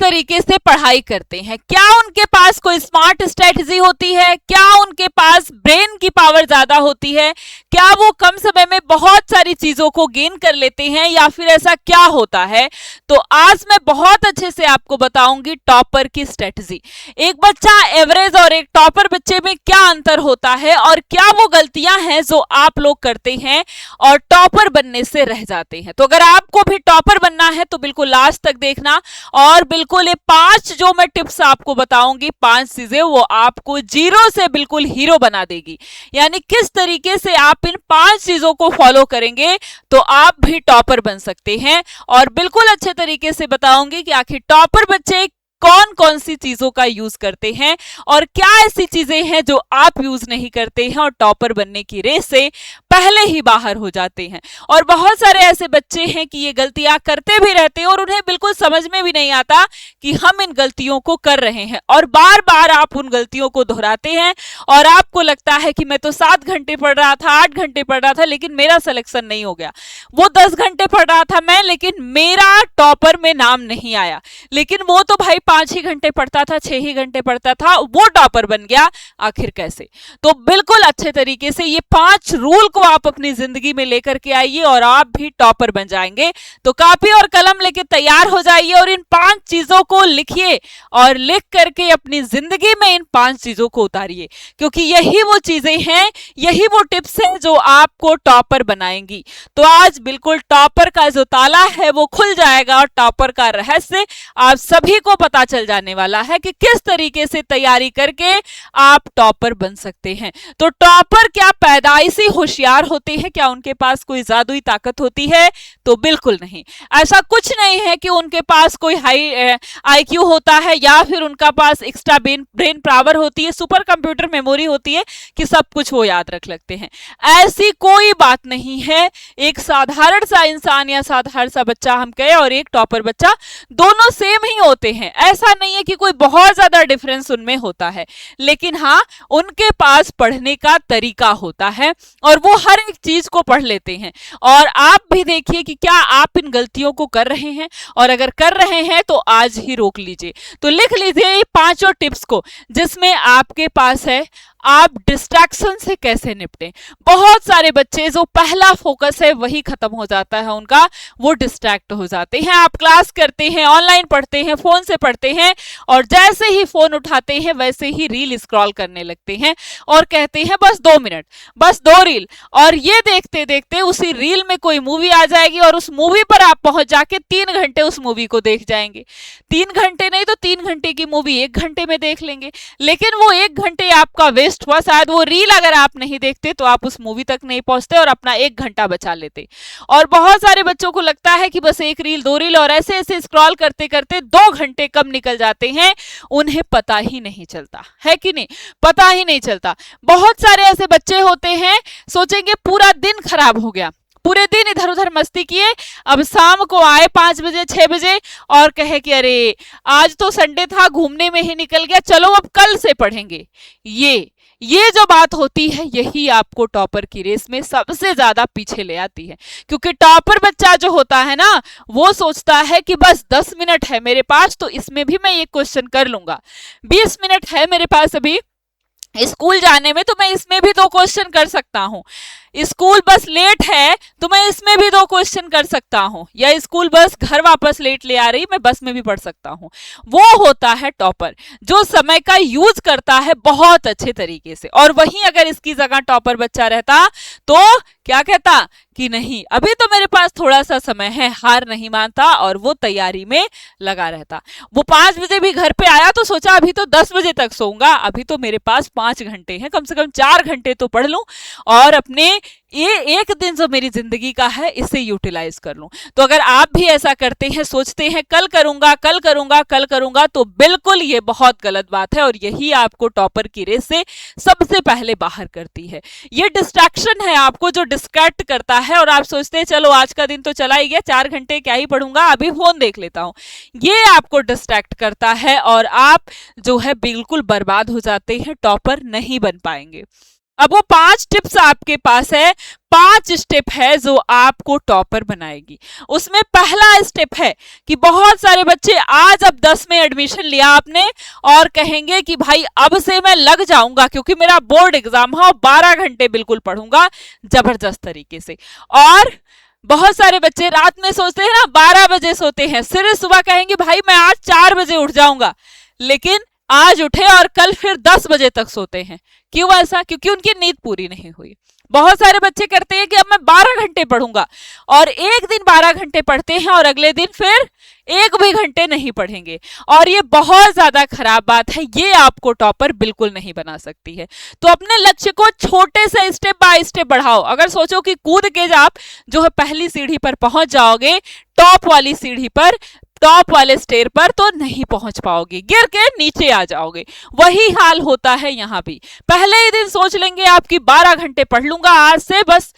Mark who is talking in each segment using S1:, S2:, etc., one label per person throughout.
S1: तरीके से पढ़ाई करते हैं? क्या उनके पास कोई स्मार्ट स्ट्रेटजी होती है? क्या उनके पास ब्रेन की पावर ज्यादा होती है? क्या वो कम समय में बहुत सारी चीजों को गेन कर लेते हैं, या फिर ऐसा क्या होता है? तो आज मैं बहुत अच्छे से आपको बताऊंगी टॉपर की स्ट्रेटजी। एक बच्चा एवरेज और एक टॉपर बच्चे में क्या अंतर होता है, और क्या वो गलतियां हैं जो आप लोग करते हैं और टॉपर बनने से रह जाते हैं। तो अगर आपको भी टॉपर बनना है तो बिल्कुल लास्ट तक देखना, और बिल्कुल ये 5 जो मैं टिप्स आपको बताऊंगी, 5 चीजें, वो आपको जीरो से बिल्कुल हीरो बना देगी। यानी किस तरीके से आप इन 5 चीजों को फॉलो करेंगे तो आप भी टॉपर बन सकते हैं। और बिल्कुल अच्छे तरीके से बताऊंगी कि आखिर टॉपर बच्चे कौन कौन सी चीजों का यूज करते हैं, और क्या ऐसी चीजें हैं जो आप यूज नहीं करते हैं और टॉपर बनने की रेस से पहले ही बाहर हो जाते हैं। और बहुत सारे ऐसे बच्चे हैं कि ये गलतियां करते भी रहते हैं और उन्हें बिल्कुल समझ में भी नहीं आता कि हम इन गलतियों को कर रहे हैं, और बार बार आप उन गलतियों को दोहराते हैं और आपको लगता है कि मैं तो 7 घंटे पढ़ रहा था, 8 घंटे पढ़ रहा था, लेकिन मेरा सिलेक्शन नहीं हो गया। वो 10 घंटे पढ़ रहा था मैं, लेकिन मेरा टॉपर में नाम नहीं आया। लेकिन वो तो भाई 5 ही घंटे पढ़ता था, 6 ही घंटे पढ़ता था, वो टॉपर बन गया। आखिर कैसे? तो बिल्कुल अच्छे तरीके से ये 5 रूल को आप अपनी जिंदगी में लेकर के आइए और आप भी टॉपर बन जाएंगे। तो कॉपी और कलम लेके तैयार हो जाइए और इन 5 चीजों को लिखिए, और लिख करके अपनी जिंदगी में इन 5 चीजों को उतारिए, क्योंकि यही वो चीजें हैं, यही वो टिप्स हैं जो आपको टॉपर बनाएंगी। तो आज बिल्कुल टॉपर का जो ताला है वो खुल जाएगा, और टॉपर का रहस्य आप सभी को पता चल जाने वाला है कि किस तरीके से तैयारी करके आप टॉपर बन सकते हैं। तो टॉपर क्या पैदाइशी होशियार होते हैं? क्या उनके पास कोई जादुई ताकत होती है? तो बिल्कुल नहीं। ऐसा कुछ नहीं है कि उनके पास कोई हाई आईक्यू होता है, या फिर उनका पास एक्स्ट्रा ब्रेन पावर होती है, सुपर कंप्यूटर मेमोरी होती है कि सब कुछ वो याद रख लगते हैं। ऐसी कोई बात नहीं है। एक साधारण सा इंसान या साधारण सा बच्चा हम कहें और एक टॉपर बच्चा, दोनों सेम ही होते हैं। ऐसा नहीं है कि कोई बहुत ज्यादा डिफरेंस उनमें होता है, लेकिन हाँ, उनके पास पढ़ने का तरीका होता है और वो हर एक चीज को पढ़ लेते हैं। और आप भी देखिए कि क्या आप इन गलतियों को कर रहे हैं, और अगर कर रहे हैं तो आज ही रोक लीजिए। तो लिख लीजिए ये 5 टिप्स को, जिसमें आपके पास है आप डिस्ट्रैक्शन से कैसे निपटें। बहुत सारे बच्चे जो पहला फोकस है वही खत्म हो जाता है उनका, वो डिस्ट्रैक्ट हो जाते हैं। आप क्लास करते हैं, ऑनलाइन पढ़ते हैं, फोन से पढ़ते हैं, और जैसे ही फोन उठाते हैं वैसे ही रील स्क्रॉल करने लगते हैं और कहते हैं बस 2 मिनट, बस 2 रील, और ये देखते देखते उसी रील में कोई मूवी आ जाएगी और उस मूवी पर आप पहुंच जाके 3 घंटे उस मूवी को देख जाएंगे। 3 घंटे नहीं तो 3 घंटे की मूवी 1 घंटे में देख लेंगे, लेकिन वो 1 घंटे आपका वेस्ट हुआ। शायद वो रील अगर आप नहीं देखते तो आप उस मूवी तक नहीं पहुंचते और अपना 1 घंटा बचा लेते। और बहुत सारे बच्चों को लगता है कि बस 1 रील 2 रील, और ऐसे ऐसे स्क्रॉल करते करते 2 घंटे कब निकल जाते हैं उन्हें पता ही नहीं चलता है कि नहीं, पता ही नहीं चलता। बहुत सारे ऐसे बच्चे होते हैं, सोचेंगे पूरा दिन खराब हो गया, पूरे दिन इधर उधर मस्ती किए, अब शाम को आए 5 बजे 6 बजे और कहे कि अरे आज तो संडे था, घूमने में ही निकल गया, चलो अब कल से पढ़ेंगे। ये जो बात होती है यही आपको टॉपर की रेस में सबसे ज्यादा पीछे ले आती है। क्योंकि टॉपर बच्चा जो होता है ना, वो सोचता है कि बस 10 मिनट है मेरे पास, तो इसमें भी मैं ये क्वेश्चन कर लूंगा। 20 मिनट है मेरे पास अभी स्कूल जाने में, तो मैं इसमें भी 2 क्वेश्चन कर सकता हूँ। स्कूल बस लेट है तो मैं इसमें भी 2 क्वेश्चन कर सकता हूँ, या स्कूल बस घर वापस लेट ले आ रही, मैं बस में भी पढ़ सकता हूँ। वो होता है टॉपर, जो समय का यूज करता है बहुत अच्छे तरीके से। और वहीं अगर इसकी जगह टॉपर बच्चा रहता तो क्या कहता कि नहीं, अभी तो मेरे पास थोड़ा सा समय है, हार नहीं मानता और वो तैयारी में लगा रहता। वो 5 बजे भी घर पे आया तो सोचा अभी तो 10 बजे तक सोऊंगा, अभी तो मेरे पास 5 घंटे हैं, कम से कम 4 घंटे तो पढ़ लूं और अपने ये 1 दिन जो मेरी जिंदगी का है इसे यूटिलाइज कर लूं। तो अगर आप भी ऐसा करते हैं, सोचते हैं कल करूंगा कल करूंगा कल करूंगा, तो बिल्कुल ये बहुत गलत बात है और यही आपको टॉपर की रेस से सबसे पहले बाहर करती है। ये डिस्ट्रैक्शन है आपको जो डिस्ट्रैक्ट करता है, और आप सोचते हैं चलो आज का दिन तो चला ही गया, 4 घंटे क्या ही पढ़ूंगा, अभी फोन देख लेता हूं। ये आपको डिस्ट्रैक्ट करता है और आप जो है बिल्कुल बर्बाद हो जाते हैं, टॉपर नहीं बन पाएंगे। अब वो 5 टिप्स आपके पास है, 5 स्टेप है जो आपको टॉपर बनाएगी। उसमें पहला स्टेप है कि बहुत सारे बच्चे आज अब 10 में एडमिशन लिया आपने और कहेंगे कि भाई अब से मैं लग जाऊंगा क्योंकि मेरा बोर्ड एग्जाम है और 12 घंटे बिल्कुल पढ़ूंगा जबरदस्त तरीके से। और बहुत सारे बच्चे रात में सोचते हैं ना, 12 बजे सोते हैं, फिर सुबह कहेंगे भाई मैं आज 4 बजे उठ जाऊंगा, लेकिन आज उठे और कल फिर 10 बजे तक सोते हैं। क्यों ऐसा? क्योंकि उनकी नींद पूरी नहीं हुई। बहुत सारे बच्चे करते हैं कि अब मैं 12 घंटे पढ़ूंगा और एक दिन 12 घंटे पढ़ते हैं और अगले दिन फिर 1 भी घंटे नहीं पढ़ेंगे, और ये बहुत ज्यादा खराब बात है। ये आपको टॉपर बिल्कुल नहीं बना सकती है। तो अपने लक्ष्य को छोटे से स्टेप बाय स्टेप बढ़ाओ। अगर सोचो कि कूद के आप जो है पहली सीढ़ी पर पहुंच जाओगे, टॉप वाली सीढ़ी पर, टॉप वाले स्टेयर पर, तो नहीं पहुंच पाओगे, गिर के नीचे आ जाओगे। वही हाल होता है यहाँ भी। पहले ही दिन सोच लेंगे आपकी 12 घंटे पढ़ लूंगा, आज से बस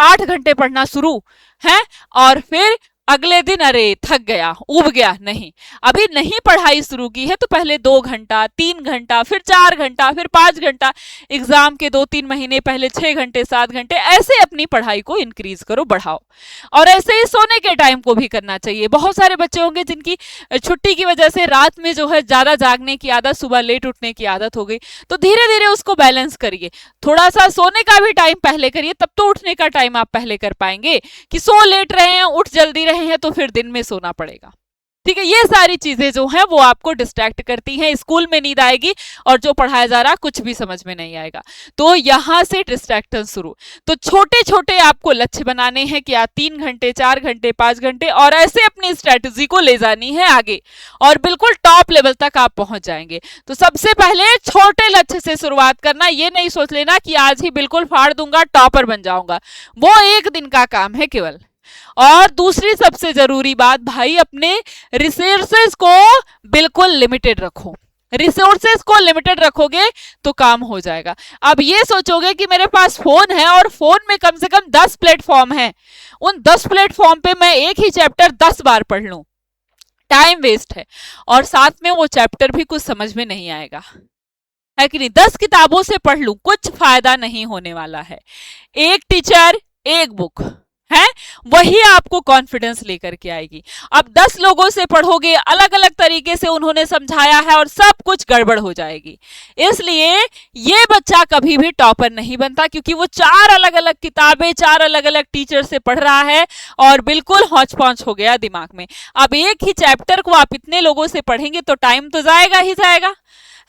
S1: 8 घंटे पढ़ना शुरू है, और फिर अगले दिन अरे थक गया, उब गया। नहीं, अभी नहीं पढ़ाई शुरू की है तो पहले 2 घंटा, 3 घंटा, फिर 4 घंटा, फिर 5 घंटा, एग्जाम के 2-3 महीने पहले 6 घंटे, 7 घंटे, ऐसे अपनी पढ़ाई को इंक्रीज करो, बढ़ाओ। और ऐसे ही सोने के टाइम को भी करना चाहिए। बहुत सारे बच्चे होंगे जिनकी छुट्टी की वजह से रात में जो है ज्यादा जागने की आदत, सुबह लेट उठने की आदत हो गई, तो धीरे धीरे उसको बैलेंस करिए। थोड़ा सा सोने का भी टाइम पहले करिए, तब तो उठने का टाइम आप पहले कर पाएंगे। कि सो लेट रहे हैं, उठ जल्दी रहे हैं, तो फिर दिन में सोना पड़ेगा। ठीक है, ये सारी चीजें जो हैं वो आपको डिस्ट्रैक्ट करती हैं। स्कूल में नींद आएगी और जो पढ़ाया जा रहा कुछ भी समझ में नहीं आएगा। तो यहां से डिस्ट्रैक्शन शुरू। तो छोटे छोटे आपको लक्ष्य बनाने हैं कि आज 3 घंटे, 4 घंटे, 5 घंटे, और ऐसे अपनी स्ट्रेटजी को ले जानी है आगे, और बिल्कुल टॉप लेवल तक आप पहुंच जाएंगे। तो सबसे पहले छोटे लक्ष्य से शुरुआत करना। ये नहीं सोच लेना कि आज ही बिल्कुल फाड़ दूंगा, टॉपर बन जाऊंगा, वो एक दिन का काम है केवल। और दूसरी सबसे जरूरी बात भाई, अपने रिसोर्सेज को बिल्कुल लिमिटेड रखो। रिसोर्सेज को लिमिटेड रखोगे तो काम हो जाएगा। अब ये सोचोगे कि मेरे पास फोन है और फोन में कम से कम 10 प्लेटफॉर्म है, उन 10 प्लेटफॉर्म पे मैं एक ही चैप्टर 10 बार पढ़ लूं, टाइम वेस्ट है, और साथ में वो चैप्टर भी कुछ समझ में नहीं आएगा, है कि नहीं। 10 किताबों से पढ़ लूं, कुछ फायदा नहीं होने वाला है। एक टीचर, एक बुक है, वही आपको कॉन्फिडेंस लेकर के आएगी। अब 10 लोगों से पढ़ोगे, अलग अलग तरीके से उन्होंने समझाया है और सब कुछ गड़बड़ हो जाएगी। इसलिए ये बच्चा कभी भी टॉपर नहीं बनता, क्योंकि वो 4 अलग अलग किताबें, 4 अलग अलग टीचर से पढ़ रहा है और बिल्कुल हौच पौच हो गया दिमाग में। अब एक ही चैप्टर को आप इतने लोगों से पढ़ेंगे तो टाइम तो जाएगा ही जाएगा,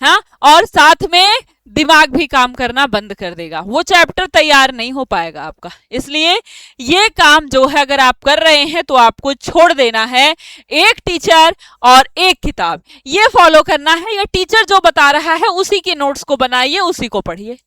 S1: हाँ, और साथ में दिमाग भी काम करना बंद कर देगा, वो चैप्टर तैयार नहीं हो पाएगा आपका। इसलिए ये काम जो है अगर आप कर रहे हैं तो आपको छोड़ देना है। एक टीचर और एक किताब, ये फॉलो करना है। या टीचर जो बता रहा है उसी के नोट्स को बनाइए, उसी को पढ़िए,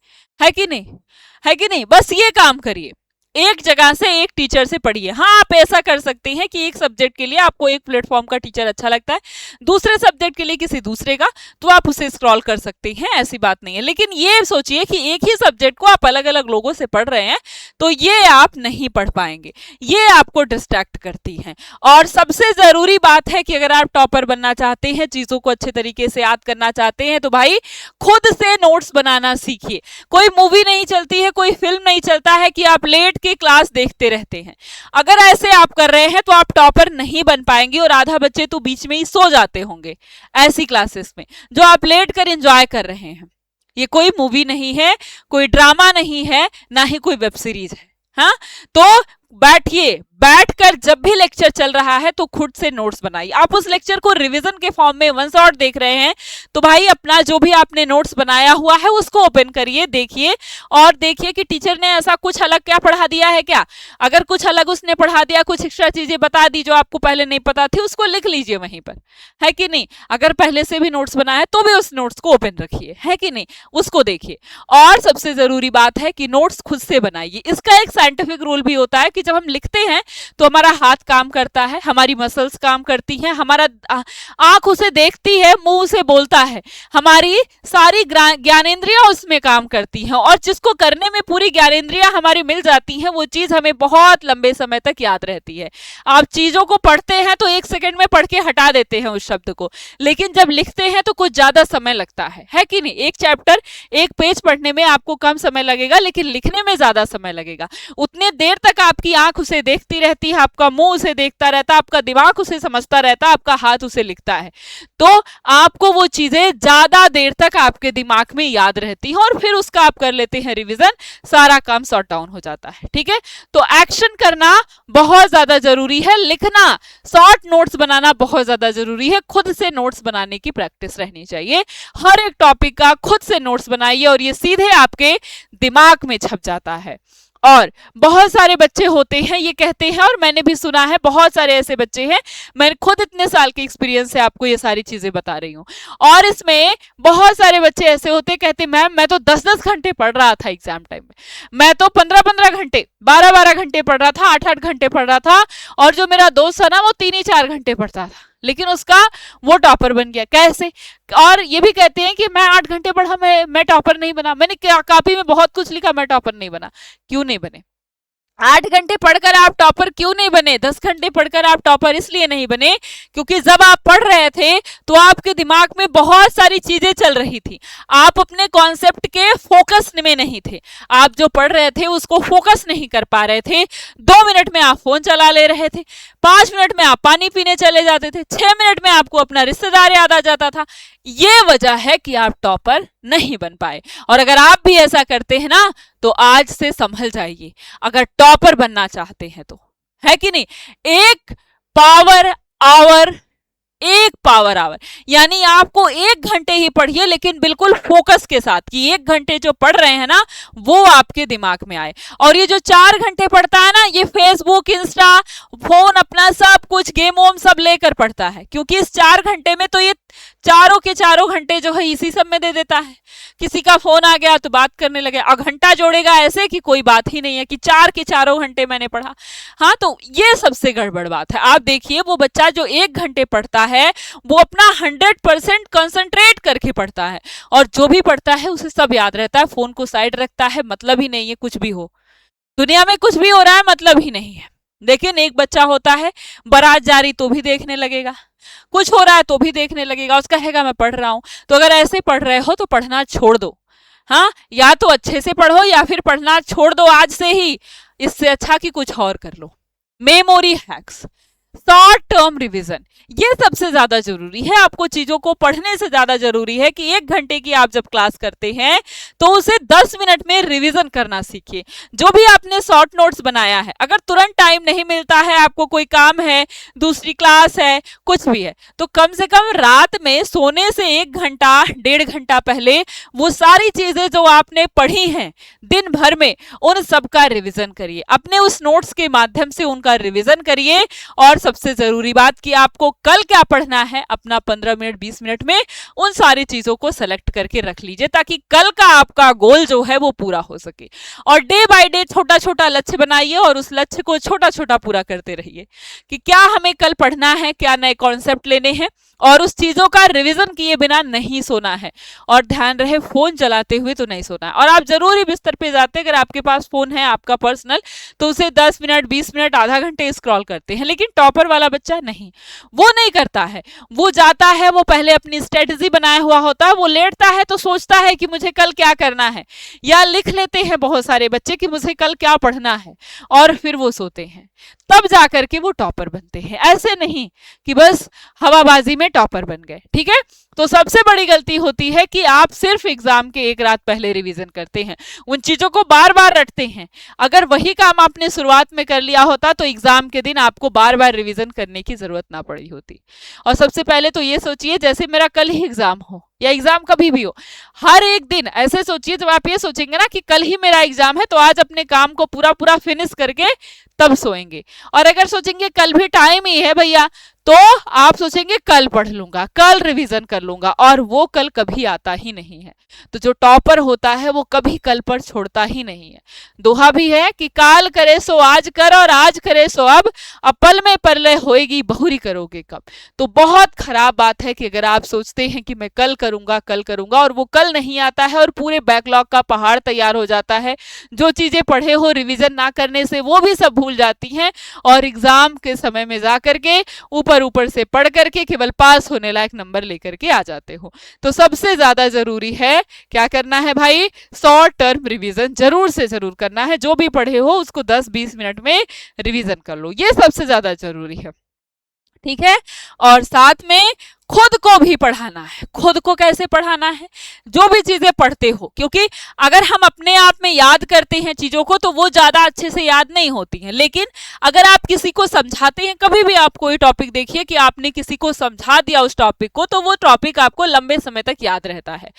S1: है कि नहीं, है कि नहीं। बस ये काम करिए, एक जगह से एक टीचर से पढ़िए। हाँ, आप ऐसा कर सकते हैं कि एक सब्जेक्ट के लिए आपको एक प्लेटफॉर्म का टीचर अच्छा लगता है, दूसरे सब्जेक्ट के लिए किसी दूसरे का, तो आप उसे स्क्रॉल कर सकते हैं, ऐसी बात नहीं है। लेकिन ये सोचिए कि एक ही सब्जेक्ट को आप अलग अलग लोगों से पढ़ रहे हैं तो ये आप नहीं पढ़ पाएंगे, ये आपको डिस्ट्रैक्ट करती है। और सबसे जरूरी बात है कि अगर आप टॉपर बनना चाहते हैं, चीजों को अच्छे तरीके से याद करना चाहते हैं, तो भाई खुद से नोट्स बनाना सीखिए। कोई मूवी नहीं चलती है, कोई फिल्म नहीं चलता है कि आप लेट के क्लास देखते रहते हैं। अगर ऐसे आप कर रहे हैं तो आप टॉपर नहीं बन पाएंगे, और आधा बच्चे तो बीच में ही सो जाते होंगे ऐसी क्लासेस में जो आप लेट कर एंजॉय कर रहे हैं। ये कोई मूवी नहीं है, कोई ड्रामा नहीं है, ना ही कोई वेब सीरीज है। हाँ, तो बैठिए, बैठकर जब भी लेक्चर चल रहा है तो खुद से नोट्स बनाइए। आप उस लेक्चर को रिवीजन के फॉर्म में वन शॉट देख रहे हैं तो भाई अपना जो भी आपने नोट्स बनाया हुआ है उसको ओपन करिए, देखिए, और देखिए कि टीचर ने ऐसा कुछ अलग क्या पढ़ा दिया है क्या। अगर कुछ अलग उसने पढ़ा दिया, कुछ एक्स्ट्रा चीजें बता दी जो आपको पहले नहीं पता थी, उसको लिख लीजिए वहीं पर, है कि नहीं। अगर पहले से भी नोट्स बनाया तो भी उस नोट्स को ओपन रखिए, है कि नहीं, उसको देखिए। और सबसे जरूरी बात है कि नोट्स खुद से बनाइए। इसका एक साइंटिफिक रूल भी होता है कि जब हम लिखते हैं तो हमारा हाथ काम करता है, हमारी मसल्स काम करती हैं, हमारा आंख उसे देखती है, मुंह उसे बोलता है, हमारी सारी ज्ञानेंद्रियां उसमें काम करती हैं, और जिसको करने में पूरी ज्ञानेंद्रियां हमारी मिल जाती हैं वो चीज हमें बहुत लंबे समय तक याद रहती है। आप चीजों को पढ़ते हैं तो 1 सेकंड में पढ़ के हटा देते हैं उस शब्द को, लेकिन जब लिखते हैं तो कुछ ज्यादा समय लगता है कि नहीं? एक चैप्टर, एक पेज पढ़ने में आपको कम समय लगेगा, लेकिन लिखने में ज्यादा समय लगेगा। उतने देर तक आपकी आंख उसे देखती रहती है, आपका मुंह उसे देखता रहता, आपका दिमाग उसे समझता रहता, आपका हाथ उसे लिखता है, तो आपको वो चीजें ज्यादा देर तक आपके दिमाग में याद रहती हैं, और फिर उसका आप कर लेते हैं रिवीजन, सारा काम सॉर्ट डाउन हो जाता है। ठीक है, तो एक्शन करना बहुत ज्यादा जरूरी है, लिखना, शॉर्ट नोट्स बनाना बहुत ज्यादा जरूरी है। खुद से नोट्स बनाने की प्रैक्टिस रहनी चाहिए, हर एक टॉपिक का खुद से नोट्स बनाइए और ये सीधे आपके दिमाग में छप जाता है। और बहुत सारे बच्चे होते हैं ये कहते हैं, और मैंने भी सुना है, बहुत सारे ऐसे बच्चे हैं, मैं खुद इतने साल के एक्सपीरियंस से आपको ये सारी चीजें बता रही हूँ, और इसमें बहुत सारे बच्चे ऐसे होते कहते मैम मैं तो 10-10 घंटे पढ़ रहा था एग्जाम टाइम में, मैं तो 15-15 घंटे, 12-12 घंटे पढ़ रहा था, 8-8 घंटे पढ़ रहा था, और जो मेरा दोस्त है ना वो 3-4 घंटे पढ़ता था, लेकिन उसका वो टॉपर बन गया। कैसे? और ये भी कहते हैं कि मैं 8 घंटे पढ़ा, मैं टॉपर नहीं बना, मैंने कॉपी में बहुत कुछ लिखा, मैं टॉपर नहीं बना। क्यों नहीं बने? 8 घंटे पढ़कर आप टॉपर क्यों नहीं बने? 10 घंटे पढ़कर आप टॉपर इसलिए नहीं बने क्योंकि जब आप पढ़ रहे थे तो आपके दिमाग में बहुत सारी चीजें चल रही थी, आप अपने कॉन्सेप्ट के फोकस में नहीं थे, आप जो पढ़ रहे थे उसको फोकस नहीं कर पा रहे थे। 2 मिनट में आप फोन चला ले रहे थे, 5 मिनट में आप पानी पीने चले जाते थे, 6 मिनट में आपको अपना रिश्तेदार याद आ जाता था। ये वजह है कि आप टॉपर नहीं बन पाए। और अगर आप भी ऐसा करते हैं ना तो आज से संभल जाइए, अगर टॉपर बनना चाहते हैं तो, है कि नहीं? एक पावर आवर यानी आपको 1 घंटे ही पढ़िए, लेकिन बिल्कुल फोकस के साथ, कि 1 घंटे जो पढ़ रहे हैं ना वो आपके दिमाग में आए। और ये जो 4 घंटे पढ़ता है ना, ये फेसबुक, इंस्टा, फोन, अपना सब कुछ, गेम वोम सब लेकर पढ़ता है, क्योंकि इस 4 घंटे में तो ये चारों के चारों घंटे जो है इसी सब में दे देता है। किसी का फोन आ गया तो बात करने लगे, और घंटा जोड़ेगा ऐसे कि कोई बात ही नहीं है कि 4 के चारों घंटे मैंने पढ़ा। हाँ, तो ये सबसे गड़बड़ बात है। आप देखिए वो बच्चा जो 1 घंटे पढ़ता है वो अपना 100% कंसंट्रेट करके पढ़ता है, और जो भी पढ़ता है उसे सब याद रहता है, फोन को साइड रखता है, मतलब ही नहीं है कुछ भी हो, दुनिया में कुछ भी हो रहा है मतलब ही नहीं है। लेकिन एक बच्चा होता है, बारात जा रही तो भी देखने लगेगा, कुछ हो रहा है तो भी देखने लगेगा, उसका कहेगा मैं पढ़ रहा हूं। तो अगर ऐसे पढ़ रहे हो तो पढ़ना छोड़ दो। हाँ, या तो अच्छे से पढ़ो या फिर पढ़ना छोड़ दो आज से ही, इससे अच्छा कि कुछ और कर लो। Memory hacks, short term revision, ये सबसे ज्यादा जरूरी है। आपको चीजों को पढ़ने से ज्यादा जरूरी है कि 1 घंटे की आप जब क्लास करते हैं तो उसे 10 मिनट में रिवीजन करना सीखिए। जो भी आपने शॉर्ट नोट्स बनाया है, अगर तुरंत टाइम नहीं मिलता है, आपको कोई काम है, दूसरी क्लास है, कुछ भी है, तो कम से कम रात में सोने से 1 घंटा 1.5 घंटा पहले वो सारी चीजें जो आपने पढ़ी हैं दिन भर में, उन सबका रिवीजन करिए, अपने उस नोट्स के माध्यम से उनका रिवीजन करिए। और सबसे जरूरी बात कि आपको कल क्या पढ़ना है, अपना 15 मिनट 20 मिनट में उन सारी चीजों को सेलेक्ट करके रख लीजिए, ताकि कल का आपका गोल जो है वो पूरा हो सके। और डे बाय डे छोटा छोटा लक्ष्य बनाइए और उस लक्ष्य को छोटा छोटा पूरा करते रहिए कि क्या हमें कल पढ़ना है, क्या नए कॉन्सेप्ट लेने हैं, और उस चीजों का रिवीजन किए बिना नहीं सोना है। और ध्यान रहे फोन चलाते हुए तो नहीं सोना है। और आप जरूरी बिस्तर पे जाते, अगर आपके पास फोन है आपका पर्सनल, तो उसे 10 मिनट 20 मिनट आधा घंटे स्क्रॉल करते हैं। लेकिन टॉपर वाला बच्चा नहीं, वो नहीं करता है। वो जाता है, वो पहले अपनी स्ट्रेटजी बनाया हुआ होता है, वो लेटता है तो सोचता है कि मुझे कल क्या करना है, या लिख लेते हैं बहुत सारे बच्चे कि मुझे कल क्या पढ़ना है, और फिर वो सोते हैं, तब जाकर के वो टॉपर बनते हैं। ऐसे नहीं कि बस हवाबाजी में टॉपर बन गए। ठीक है, तो सबसे बड़ी गलती होती है कि आप सिर्फ एग्जाम के 1 रात पहले रिवीजन करते हैं, उन चीजों को बार बार रटते हैं। अगर वही काम आपने शुरुआत में कर लिया होता तो एग्जाम के दिन आपको बार बार रिवीजन करने की जरूरत ना पड़ी होती। और सबसे पहले तो ये सोचिए जैसे मेरा कल ही एग्जाम हो, या एग्जाम कभी भी हो, हर एक दिन ऐसे सोचिए, जब आप ये सोचेंगे ना कि कल ही मेरा एग्जाम है, तो आज अपने काम को पूरा पूरा फिनिश करके तब सोएंगे। और अगर सोचेंगे कल भी टाइम ही है भैया, तो आप सोचेंगे कल पढ़ लूंगा, कल रिवीजन कर लूंगा, और वो कल कभी आता ही नहीं है। तो जो टॉपर होता है वो कभी कल पर छोड़ता ही नहीं है। दोहा भी है कि काल करे सो आज कर और आज करे सो अब पल में परलय होएगी बहुरी करोगे कब। तो बहुत खराब बात है कि अगर आप सोचते हैं कि मैं कल करूंगा और वो कल नहीं आता है और पूरे बैकलॉग का पहाड़ तैयार हो जाता है, जो चीजें पढ़े हो रिवीजन ना करने से वो भी सब भूल जाती हैं, और एग्जाम के समय में जा करके ऊपर से पढ़ करके केवल पास होने लायक नंबर लेकर के आ जाते हो। तो सबसे ज्यादा जरूरी है क्या करना है भाई, शॉर्ट टर्म रिवीजन जरूर से जरूर करना है। जो भी पढ़े हो उसको 10-20 मिनट में रिवीजन कर लो, ये सबसे ज्यादा जरूरी है, ठीक है। और साथ में खुद को भी पढ़ाना है। खुद को कैसे पढ़ाना है, जो भी चीजें पढ़ते हो, क्योंकि अगर हम अपने आप में याद करते हैं चीजों को तो वो ज्यादा अच्छे से याद नहीं होती हैं, लेकिन अगर आप किसी को समझाते हैं, कभी भी आप कोई टॉपिक देखिए कि आपने किसी को समझा दिया उस टॉपिक को, तो वो टॉपिक आपको लंबे समय तक याद रहता है।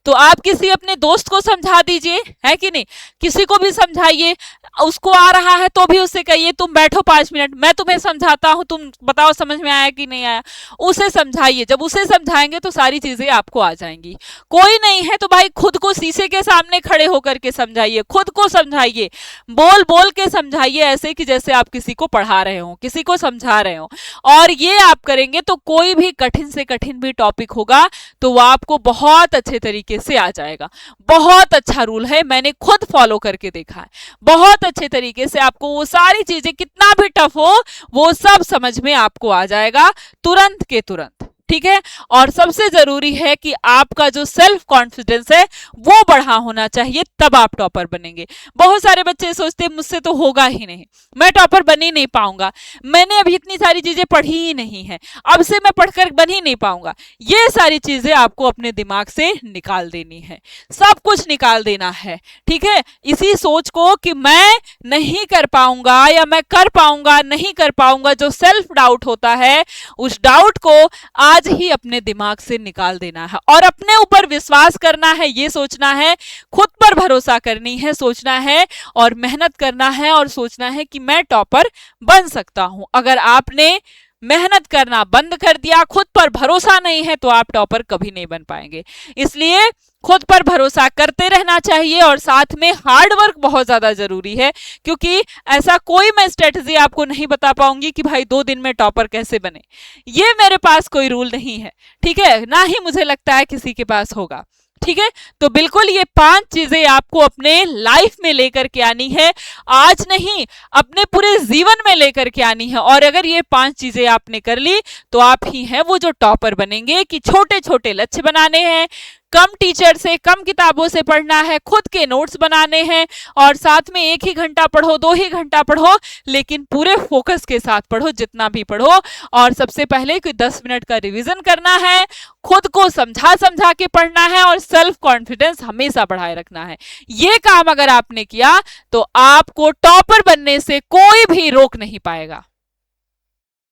S1: तो आप किसी अपने दोस्त को समझा दीजिए, है कि नहीं, किसी को भी समझाइए, उसको आ रहा है तो भी उससे कहिए तुम बैठो 5 मिनट, मैं तुम्हें समझाता हूं, तुम बताओ समझ में आया कि नहीं आया। उसे समझाइए, जब उसे समझाएंगे तो सारी चीजें आपको आ जाएंगी। कोई नहीं है तो भाई खुद को शीशे के सामने खड़े होकर के समझाइए, खुद को समझाइए, बोल बोल के समझाइए, ऐसे कि जैसे आप किसी को पढ़ा रहे हो, किसी को समझा रहे हो। और ये आप करेंगे तो कोई भी कठिन से कठिन भी टॉपिक होगा तो वो आपको बहुत अच्छे तरीके से आ जाएगा। बहुत अच्छा रूल है, मैंने खुद फॉलो करके देखा है। बहुत अच्छे तरीके से आपको वो सारी चीजें, कितना भी टफ हो, वो सब समझ में आपको आ जाएगा तुरंत के तुरंत, ठीक है। और सबसे जरूरी है कि आपका जो सेल्फ कॉन्फिडेंस है वो बढ़ा होना चाहिए, तब आप टॉपर बनेंगे। बहुत सारे बच्चे सोचते हैं मुझसे तो होगा ही नहीं, मैं टॉपर बन ही नहीं पाऊंगा, मैंने अभी इतनी सारी चीजें पढ़ी ही नहीं है, अब से मैं पढ़कर बन ही नहीं पाऊंगा। ये सारी चीजें आपको अपने दिमाग से निकाल देनी है, सब कुछ निकाल देना है, ठीक है। इसी सोच को कि मैं नहीं कर पाऊंगा या मैं कर पाऊंगा नहीं कर पाऊंगा, जो सेल्फ डाउट होता है, उस डाउट को आज ही अपने दिमाग से निकाल देना है और अपने ऊपर विश्वास करना है। ये सोचना है, खुद पर भरोसा करनी है, सोचना है और मेहनत करना है और सोचना है कि मैं टॉपर बन सकता हूं। अगर आपने मेहनत करना बंद कर दिया, खुद पर भरोसा नहीं है, तो आप टॉपर कभी नहीं बन पाएंगे। इसलिए खुद पर भरोसा करते रहना चाहिए और साथ में हार्ड वर्क बहुत ज्यादा जरूरी है, क्योंकि ऐसा कोई मैं स्ट्रेटजी आपको नहीं बता पाऊंगी कि भाई 2 दिन में टॉपर कैसे बने, ये मेरे पास कोई रूल नहीं है, ठीक है, ना ही मुझे लगता है किसी के पास होगा, ठीक है। तो बिल्कुल ये 5 चीजें आपको अपने लाइफ में लेकर के आनी है, आज नहीं अपने पूरे जीवन में लेकर के आनी है। और अगर ये 5 चीजें आपने कर ली तो आप ही हैं वो जो टॉपर बनेंगे। कि छोटे छोटे लक्ष्य बनाने हैं, कम टीचर से, कम किताबों से पढ़ना है, खुद के नोट्स बनाने हैं, और साथ में 1 ही घंटा पढ़ो, 2 ही घंटा पढ़ो, लेकिन पूरे फोकस के साथ पढ़ो, जितना भी पढ़ो। और सबसे पहले कोई 10 मिनट का रिवीजन करना है, खुद को समझा समझा के पढ़ना है और सेल्फ कॉन्फिडेंस हमेशा बढ़ाए रखना है। ये काम अगर आपने किया तो आपको टॉपर बनने से कोई भी रोक नहीं पाएगा।